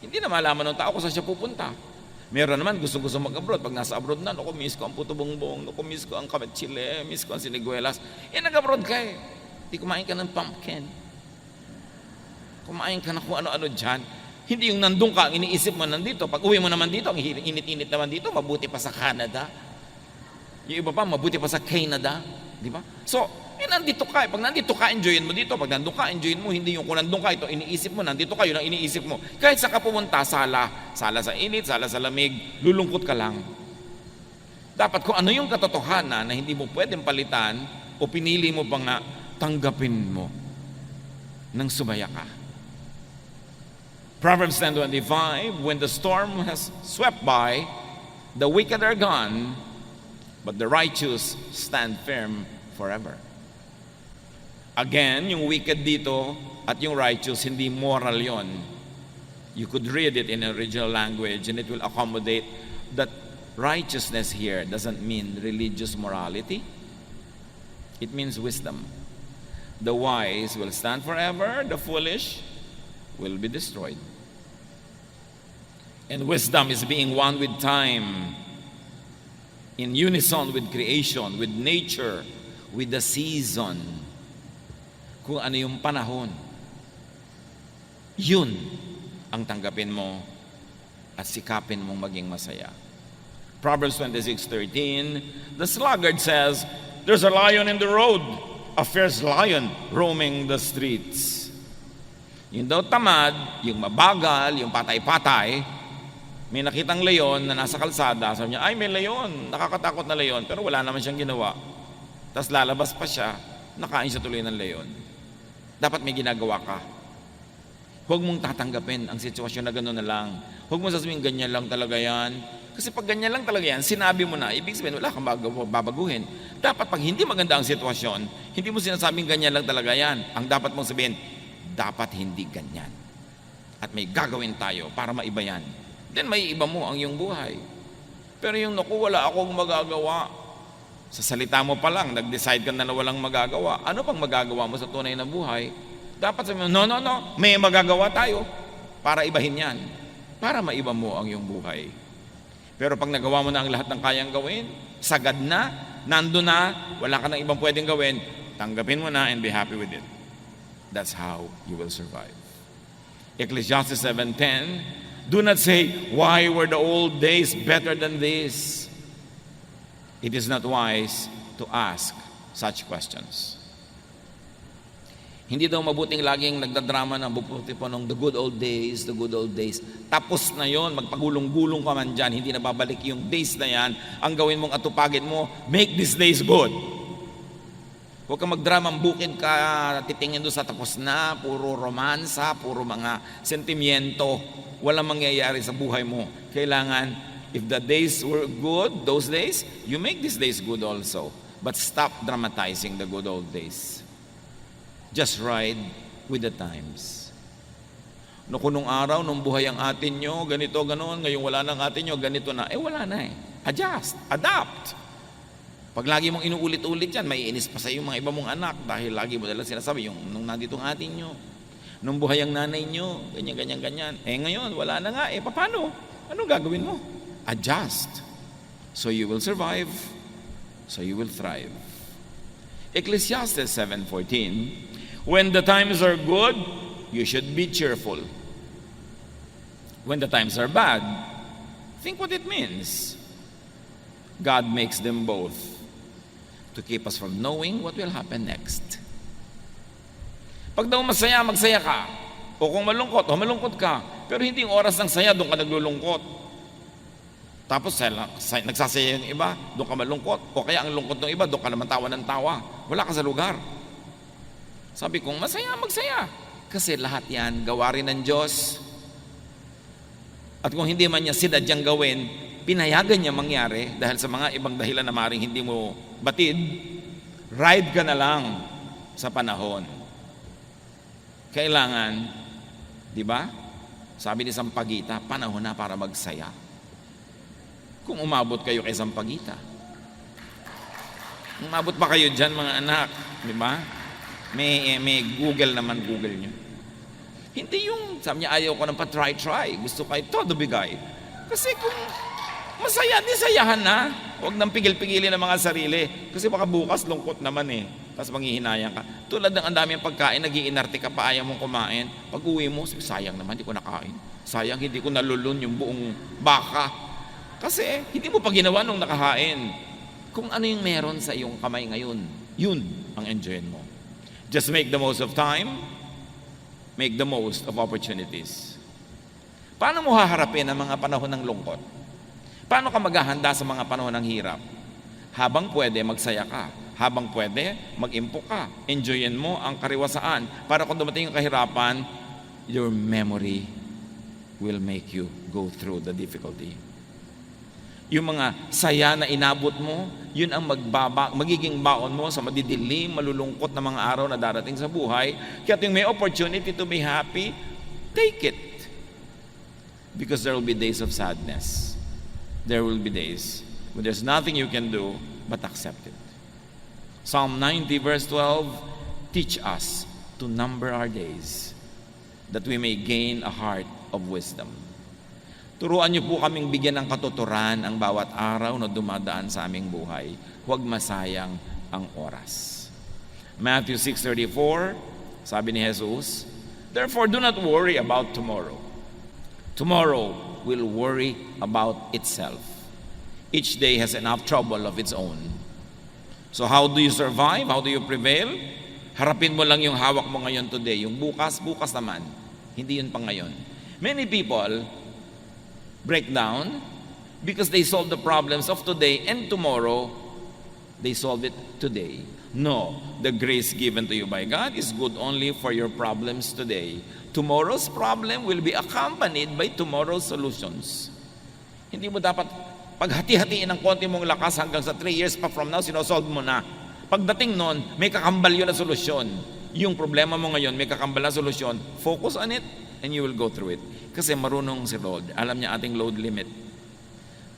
Hindi na malaman ng tao kung saan siya pupunta. Meron naman, gusto mag-abroad. Pag nasa abroad na, naku, miss ko ang puto bongbong, naku, miss ko ang kamet chile, miss ko ang siniguelas. Nag-abroad ka Di kumain ka ng pumpkin. Kumain ka na kung ano-ano dyan. Hindi yung nandun ka, ang iniisip mo nandito. Pag uwi mo naman dito, ang init-init naman dito, mabuti pa sa Canada. Yung iba pa, mabuti pa sa Canada. Di ba? So, nandito ka. Pag nandito ka, enjoyin mo dito. Pag nandun ka, enjoyin mo. Hindi yung kung nandun ka, ito iniisip mo. Nandito ka, yun ang iniisip mo. Kahit sa ka pumunta, sala sa init, sala sa lamig, lulungkot ka lang. Dapat kung ano yung katotohanan na hindi mo pwedeng palitan o pinili mo pa nga, tanggapin mo nang sumaya ka. Proverbs 10:25, when the storm has swept by, the wicked are gone, but the righteous stand firm forever. Again, yung wicked dito at yung righteous, hindi moral yon. You could read it in original language and it will accommodate that righteousness here doesn't mean religious morality. It means wisdom. The wise will stand forever, the foolish will be destroyed. And wisdom is being one with time, in unison with creation, with nature, with the season. Kung ano yung panahon, yun ang tanggapin mo at sikapin mong maging masaya. Proverbs 26:13, the sluggard says, there's a lion in the road, a fierce lion roaming the streets. Yung daw tamad, yung mabagal, yung patay-patay, may nakitang leon na nasa kalsada, sabi niya, ay may leon, nakakatakot na leon, pero wala naman siyang ginawa. Tapos lalabas pa siya, nakain siya tuloy ng leon. Dapat may ginagawa ka. Huwag mong tatanggapin ang sitwasyon na gano'n na lang. Huwag mo sasabihin, ganyan lang talaga yan. Kasi pag ganyan lang talaga yan, sinabi mo na, ibig sabihin, wala kang babaguhin. Dapat pag hindi maganda ang sitwasyon, hindi mo sinasabing ganyan lang talaga yan. Ang dapat mong sabihin, dapat hindi ganyan. At may gagawin tayo para maiba yan. Then may iba mo ang iyong buhay. Pero yung naku, wala akong magagawa. Sa salita mo pa lang, nag-decide ka na walang magagawa. Ano pang magagawa mo sa tunay na buhay? Dapat sabihin mo, no, may magagawa tayo para ibahin yan. Para maiba mo ang iyong buhay. Pero pag nagawa mo na ang lahat ng kayang gawin, sagad na, nando na, wala ka nang ibang pwedeng gawin, tanggapin mo na and be happy with it. That's how you will survive. Ecclesiastes 7:10, do not say, why were the old days better than this? It is not wise to ask such questions. Hindi daw mabuting laging nagdadrama na bubuti po nung the good old days, the good old days. Tapos na yon, magpagulong-gulong ka man dyan, hindi na babalik yung days na yan. Ang gawin mong atupagin mo, make these days good. Huwag kang magdramang bukid ka, titingin doon sa tapos na, puro romansa, puro mga sentimiento. Walang mangyayari sa buhay mo. Kailangan, if the days were good, those days, you make these days good also. But stop dramatizing the good old days. Just ride with the times. Nung araw, nung buhay ang atin nyo, ganito, ganoon, ngayong wala nang atin nyo, ganito na. Wala na Adjust, adapt. Pag lagi mong inuulit-ulit yan, maiinis pa sa yung mga iba mong anak dahil lagi mo dala sinasabi, yung nung nandito ang atin nyo, nung buhay ang nanay nyo, ganyan, ganyan, ganyan. Ngayon, wala na nga. Paano? Anong gagawin mo? Adjust. So you will survive. So you will thrive. Ecclesiastes 7:14, when the times are good, you should be cheerful. When the times are bad, think what it means. God makes them both to keep us from knowing what will happen next. Pag daw masaya, magsaya ka. O kung malungkot, malungkot ka. Pero hindi yung oras ng saya, doon ka naglulungkot. Tapos nagsasaya yung iba, doon ka malungkot. O kaya ang lungkot ng iba, doon ka naman tawa ng tawa. Wala ka sa lugar. Sabi kong, masaya, magsaya. Kasi lahat yan, gawa rin ng Diyos. At kung hindi man niya sinadyang gawin, pinayagan niya mangyari dahil sa mga ibang dahilan na maring hindi mo batid, ride ka na lang sa panahon. Kailangan, di ba? Sabi ni Sampaguita, panahon na para magsaya. Kung umabot kayo kay Sampaguita. Umabot pa kayo dyan mga anak, di ba? May Google naman, Google nyo. Hindi yung, sabi niya, ayaw ko ng pa-try. Gusto ko ito, bigay. Kasi kung masaya, nisayahan na. Huwag nang pigil-pigilin ang mga sarili. Kasi baka bukas lungkot naman Tapos manghihinayang ka. Tulad ng ang daming pagkain, nag-iinarte ka pa, ayaw mong kumain. Pag uwi mo, sayang naman, hindi ko nakain. Sayang, hindi ko nalulun yung buong baka. Kasi hindi mo pa ginawa nung nakahain. Kung ano yung meron sa iyong kamay ngayon, yun ang enjoyin mo. Just make the most of time. Make the most of opportunities. Paano mo haharapin ang mga panahon ng lungkot? Paano ka maghahanda sa mga panahon ng hirap? Habang pwede, magsaya ka. Habang pwede, mag-impok ka. Enjoyin mo ang kariwasaan. Para kung dumating yung kahirapan, your memory will make you go through the difficulty. Yung mga saya na inabot mo, yun ang magiging baon mo sa madidilim, malulungkot na mga araw na darating sa buhay. Kaya yung may opportunity to be happy, take it. Because there will be days of sadness. There will be days when there's nothing you can do but accept it. Psalm 90 verse 12, teach us to number our days that we may gain a heart of wisdom. Turuan niyo po kaming bigyan ng katuturan ang bawat araw na dumadaan sa aming buhay. Huwag masayang ang oras. Matthew 6:34, sabi ni Jesus, therefore do not worry about tomorrow. Tomorrow will worry about itself. Each day has enough trouble of its own. So how do you survive? How do you prevail? Harapin mo lang yung hawak mo ngayon today. Yung bukas naman. Hindi yun pang ngayon. Many people break down because they solve the problems of today and tomorrow, they solve it today. No, the grace given to you by God is good only for your problems today. Tomorrow's problem will be accompanied by tomorrow's solutions. Hindi mo dapat paghati-hatiin ng konti mong lakas hanggang sa 3 years pa from now, sinosolve mo na. Pagdating nun, may kakambal yun na solusyon. Yung problema mo ngayon, may kakambal na solusyon. Focus on it and you will go through it. Kasi marunong si Lord. Alam niya ating load limit.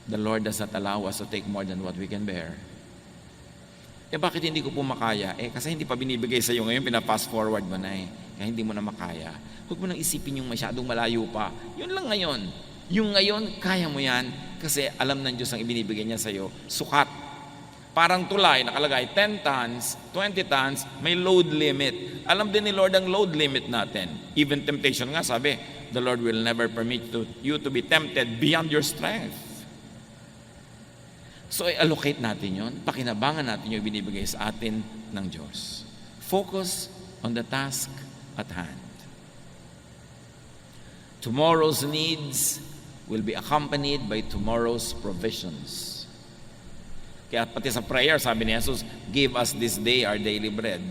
The Lord does not allow us to take more than what we can bear. Bakit hindi ko po makaya? Kasi hindi pa binibigay sa iyo ngayon, pina-fast forward mo na Kaya hindi mo na makaya. Huwag mo nang isipin yung masyadong malayo pa. Yun lang ngayon. Yung ngayon, kaya mo yan kasi alam ng Diyos ang ibinibigay niya sa iyo. Sukat. Parang tulay, nakalagay 10 tons, 20 tons, may load limit. Alam din ni Lord ang load limit natin. Even temptation nga, sabi, the Lord will never permit you to be tempted beyond your strength. So, allocate natin yon, pakinabangan natin yung binibigay sa atin ng Diyos. Focus on the task at hand. Tomorrow's needs will be accompanied by tomorrow's provisions. Kaya pati sa prayer, sabi ni Jesus, give us this day our daily bread.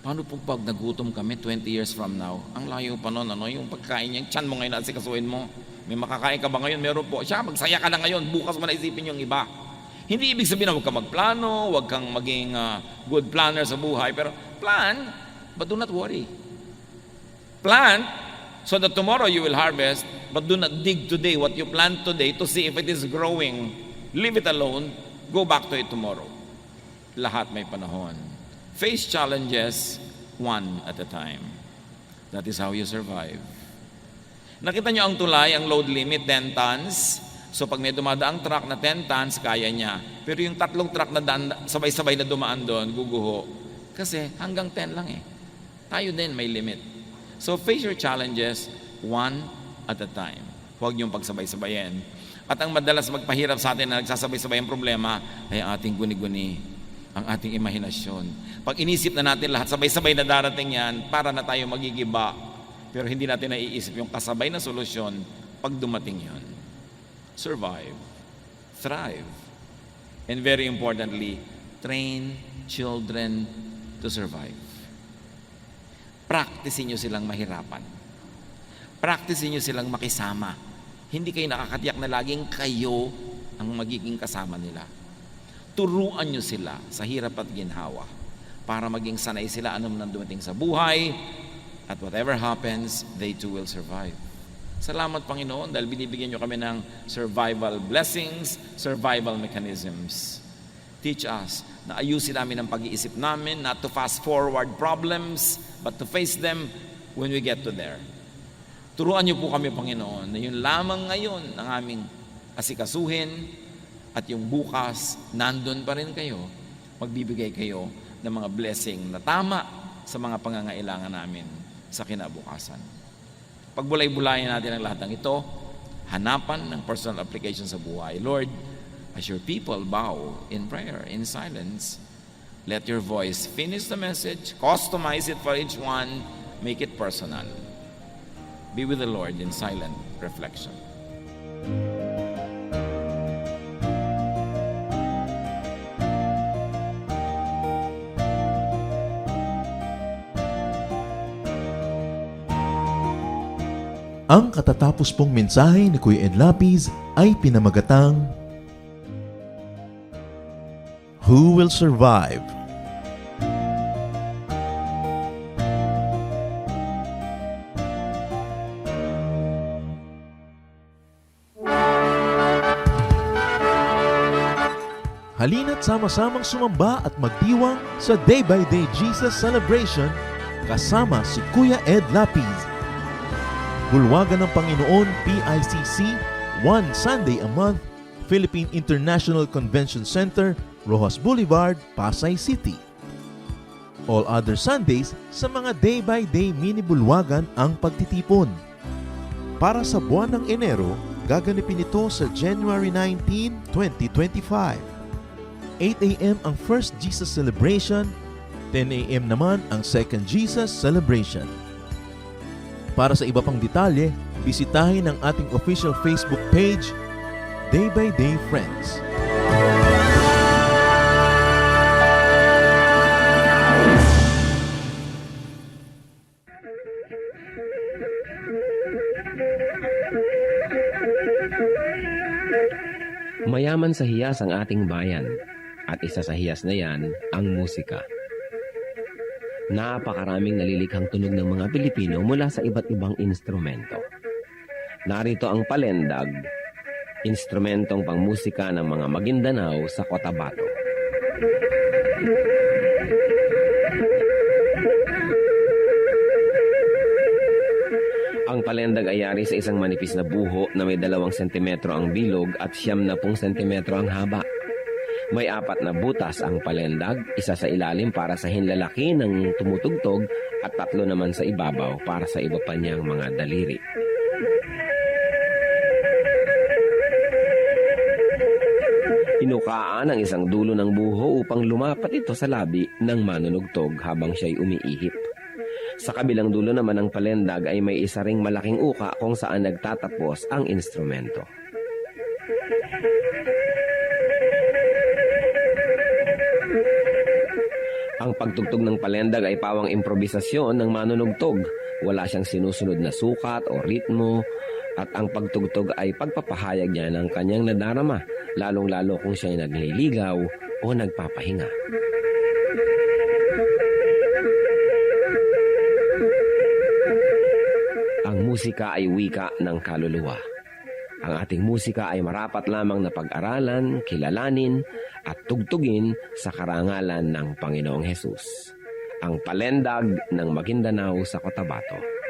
Paano po pag nagutom kami 20 years from now? Ang layo pa nun, yung pagkain niya, tiyan mo ngayon at sikasuin mo. May makakain ka ba ngayon? Meron po. Siya, magsaya ka na ngayon. Bukas mo na isipin yung iba. Hindi ibig sabihin na huwag kang magplano, huwag kang maging good planner sa buhay. Pero plan, but do not worry. Plant so that tomorrow you will harvest, but do not dig today what you plant today to see if it is growing. Leave it alone. Go back to it tomorrow. Lahat may panahon. Face challenges one at a time. That is how you survive. Nakita nyo ang tulay, ang load limit, 10 tons. So pag may dumadaang truck na 10 tons, kaya niya. Pero yung 3 truck na sabay-sabay na dumaan doon, guguho. Kasi hanggang 10 lang eh. Tayo din may limit. So face your challenges one at a time. Huwag niyong pagsabay-sabayin. At ang madalas magpahirap sa atin na nagsasabay-sabay ang problema ay ang ating guni-guni, ang ating imahinasyon. Pag inisip na natin lahat, sabay-sabay na darating yan, para na tayo magigiba. Pero hindi natin naiisip yung kasabay na solusyon pag dumating yon. Survive, thrive, and very importantly, train children to survive. Practicein nyo silang mahirapan. Practicein nyo silang makisama. Hindi kayo nakakatiyak na laging kayo ang magiging kasama nila. Turuan nyo sila sa hirap at ginhawa para maging sanay sila anong nang dumating sa buhay, at whatever happens, they too will survive. Salamat Panginoon dahil binibigyan nyo kami ng survival blessings, survival mechanisms. Teach us na ayusin namin ang pag-iisip namin, not to fast forward problems, but to face them when we get to there. Turuan niyo po kami, Panginoon, na yun lamang ngayon ang aming asikasuhin at yung bukas, nandun pa rin kayo, magbibigay kayo ng mga blessing na tama sa mga pangangailangan namin sa kinabukasan. Pagbulay-bulayan natin ang lahat ng ito, hanapan ng personal application sa buhay. Lord, as your people bow in prayer, in silence, let your voice finish the message, customize it for each one, make it personal. Be with the Lord in silent reflection. Ang katatapos pong mensahe ni Kuya Ed Lapiz ay pinamagatang Who Will Survive? Halina't sama-samang sumamba at magdiwang sa Day by Day Jesus Celebration kasama si Kuya Ed Lapiz. Bulwagan ng Panginoon, PICC, one Sunday a month, Philippine International Convention Center, Rojas Boulevard, Pasay City. All other Sundays, sa mga day-by-day mini-bulwagan ang pagtitipon. Para sa buwan ng Enero, gaganapin ito sa January 19, 2025. 8 a.m. ang First Jesus Celebration, 10 a.m. naman ang Second Jesus Celebration. Para sa iba pang detalye, bisitahin ang ating official Facebook page, Day by Day Friends. Mayaman sa hiyas ang ating bayan, at isa sa hiyas na yan ang musika. Napakaraming nalilikhang tunog ng mga Pilipino mula sa iba't ibang instrumento. Narito ang palendag, instrumentong pangmusika ng mga Maguindanao sa Cotabato. Ang palendag ay yari sa isang manipis na buho na may 2 sentimetro ang bilog at 90 sentimetro ang haba. May 4 na butas ang palendag, isa sa ilalim para sa hinlalaki ng tumutugtog at 3 naman sa ibabaw para sa iba pa niyang mga daliri. Inukaan ang isang dulo ng buho upang lumapat ito sa labi ng manunugtog habang siya'y umiihip. Sa kabilang dulo naman ng palendag ay may isa ring malaking uka kung saan nagtatapos ang instrumento. Ang pagtugtog ng palendag ay pawang improbisasyon ng manunugtog. Wala siyang sinusunod na sukat o ritmo at ang pagtugtog ay pagpapahayag niya ng kanyang nadarama, lalong-lalo kung siya'y nagliligaw o nagpapahinga. Ang musika ay wika ng kaluluwa. Ang ating musika ay marapat lamang na pag-aralan, kilalanin, at tugtugin sa karangalan ng Panginoong Hesus. Ang palendag ng Maguindanao sa Cotabato.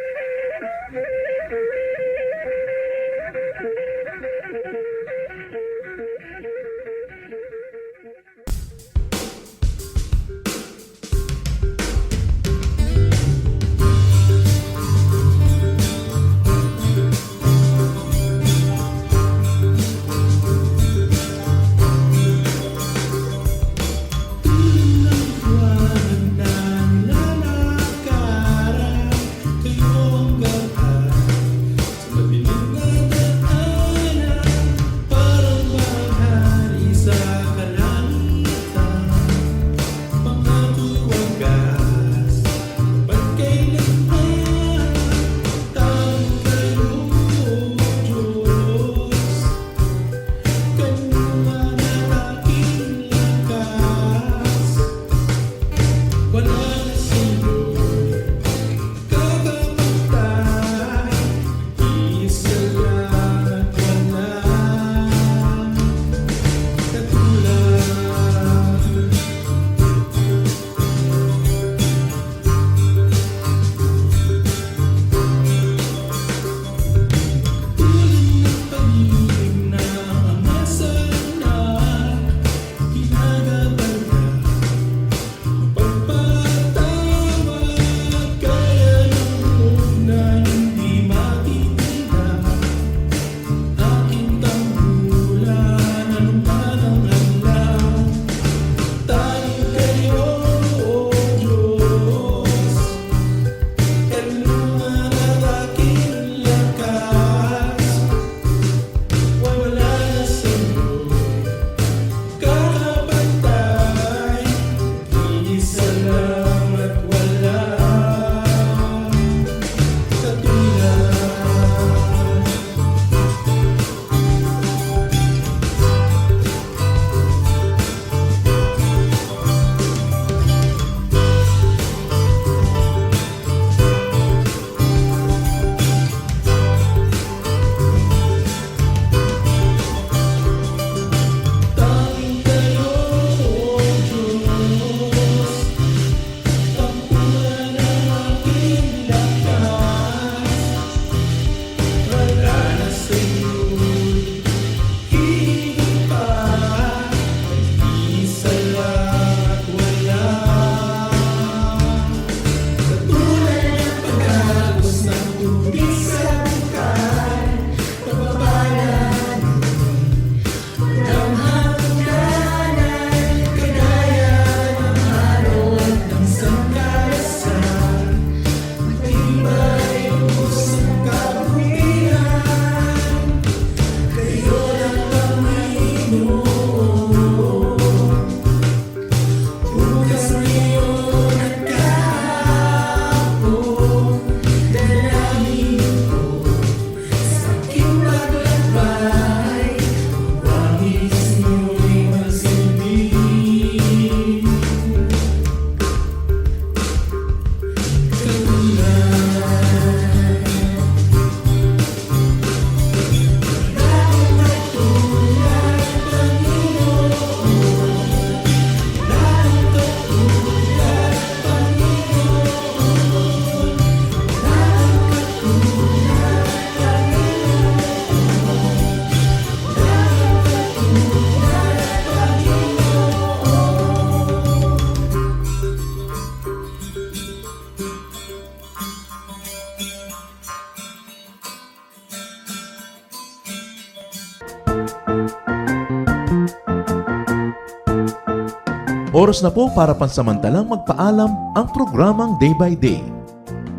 Oras na po para pansamantalang magpaalam ang programang Day by Day.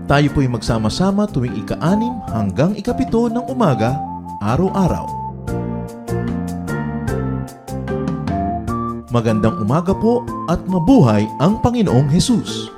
Tayo po'y magsama-sama tuwing ika-6 hanggang ika-7 ng umaga, araw-araw. Magandang umaga po at mabuhay ang Panginoong Hesus.